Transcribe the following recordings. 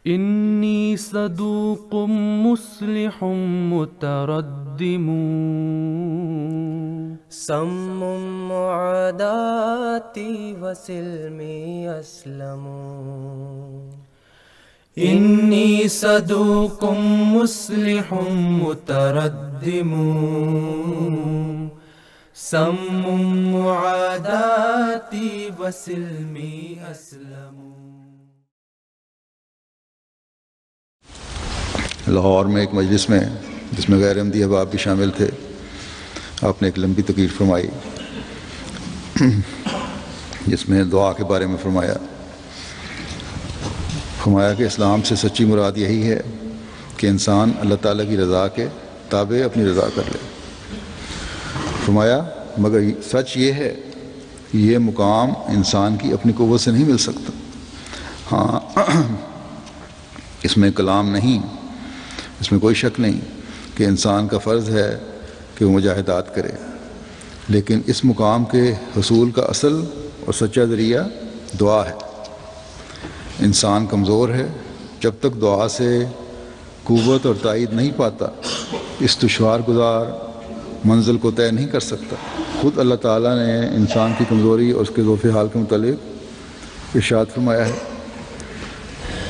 إني صدوق مصلح متردم سم معاداتي وسلمي أسلم إني صدوق مصلح متردم سم معاداتي وسلمي أسلم. لاہور میں ایک مجلس میں جس میں غیر احمدی احباب بھی شامل تھے، آپ نے ایک لمبی تقریر فرمائی جس میں دعا کے بارے میں فرمایا کہ اسلام سے سچی مراد یہی ہے کہ انسان اللہ تعالیٰ کی رضا کے تابع اپنی رضا کر لے. فرمایا مگر سچ یہ ہے کہ یہ مقام انسان کی اپنی قوت سے نہیں مل سکتا. ہاں، اس میں کلام نہیں، اس میں کوئی شک نہیں کہ انسان کا فرض ہے کہ وہ مجاہدات کرے، لیکن اس مقام کے حصول کا اصل اور سچا ذریعہ دعا ہے. انسان کمزور ہے، جب تک دعا سے قوت اور تائید نہیں پاتا اس دشوار گزار منزل کو طے نہیں کر سکتا. خود اللہ تعالیٰ نے انسان کی کمزوری اور اس کے ضعف حال کے متعلق ارشاد فرمایا ہے.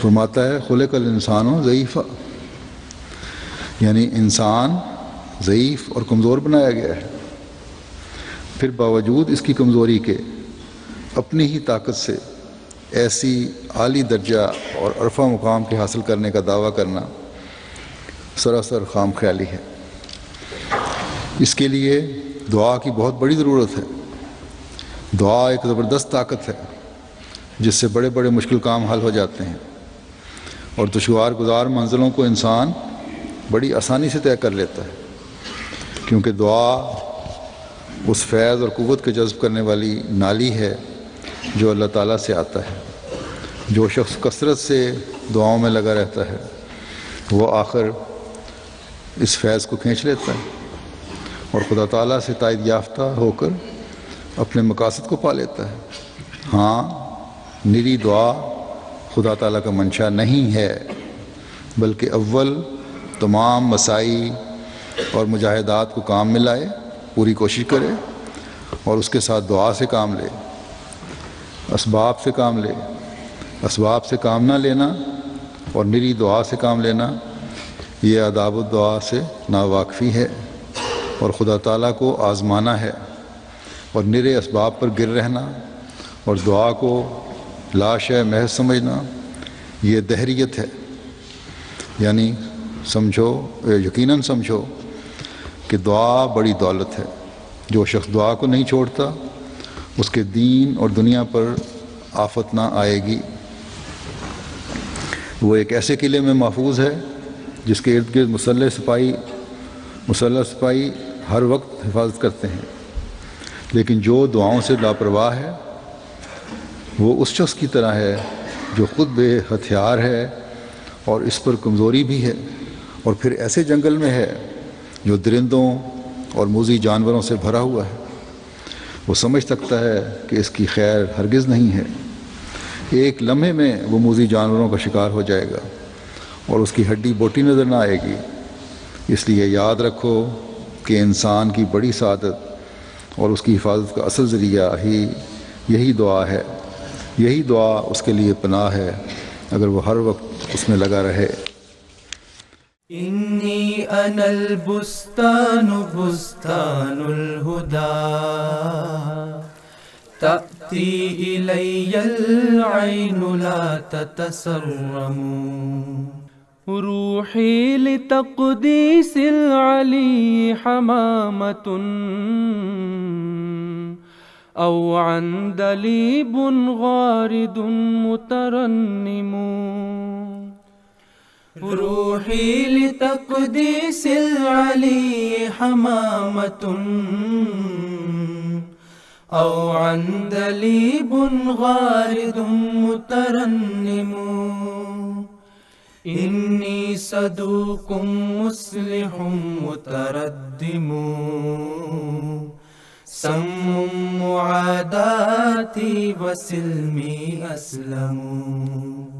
فرماتا ہے خلق الانسان ضعیفا، یعنی انسان ضعیف اور کمزور بنایا گیا ہے، پھر باوجود اس کی کمزوری کے اپنی ہی طاقت سے ایسی عالی درجہ اور عرفہ مقام کے حاصل کرنے کا دعویٰ کرنا سراسر خام خیالی ہے. اس کے لیے دعا کی بہت بڑی ضرورت ہے. دعا ایک زبردست طاقت ہے جس سے بڑے بڑے مشکل کام حل ہو جاتے ہیں، اور دشوار گزار منزلوں کو انسان بڑی آسانی سے طے کر لیتا ہے، کیونکہ دعا اس فیض اور قوت کے جذب کرنے والی نالی ہے جو اللہ تعالیٰ سے آتا ہے. جو شخص کثرت سے دعاؤں میں لگا رہتا ہے وہ آخر اس فیض کو کھینچ لیتا ہے اور خدا تعالیٰ سے تائید یافتہ ہو کر اپنے مقاصد کو پا لیتا ہے. ہاں، نری دعا خدا تعالیٰ کا منشا نہیں ہے، بلکہ اول تمام مسائی اور مجاہدات کو کام میں لائے، پوری کوشش کرے اور اس کے ساتھ دعا سے کام لے، اسباب سے کام لے. اسباب سے کام نہ لینا اور نری دعا سے کام لینا یہ آداب الدعا سے ناواقفی ہے اور خدا تعالیٰ کو آزمانا ہے. اور نرے اسباب پر گر رہنا اور دعا کو لاش محض سمجھنا یہ دہریت ہے. یعنی یقیناً سمجھو کہ دعا بڑی دولت ہے. جو شخص دعا کو نہیں چھوڑتا اس کے دین اور دنیا پر آفت نہ آئے گی. وہ ایک ایسے قلعے میں محفوظ ہے جس کے ارد گرد مسلح سپاہی ہر وقت حفاظت کرتے ہیں، لیکن جو دعاؤں سے لاپرواہ ہے وہ اس شخص کی طرح ہے جو خود بے ہتھیار ہے اور اس پر کمزوری بھی ہے، اور پھر ایسے جنگل میں ہے جو درندوں اور موذی جانوروں سے بھرا ہوا ہے. وہ سمجھ سکتا ہے کہ اس کی خیر ہرگز نہیں ہے. ایک لمحے میں وہ موذی جانوروں کا شکار ہو جائے گا اور اس کی ہڈی بوٹی نظر نہ آئے گی. اس لیے یاد رکھو کہ انسان کی بڑی سعادت اور اس کی حفاظت کا اصل ذریعہ ہی یہی دعا ہے. یہی دعا اس کے لیے پناہ ہے اگر وہ ہر وقت اس میں لگا رہے. إني أنا البستان بستان الهدى تأتي إلي العين لا تتسرم روحي لتقديس العلي حمامة أو عندليب غارد مترنم روحي لتقديس العلي حمامة أو عندليب غارد مترنم إني صدوق مصلح متردم سم معاداتي وسلمي أسلم.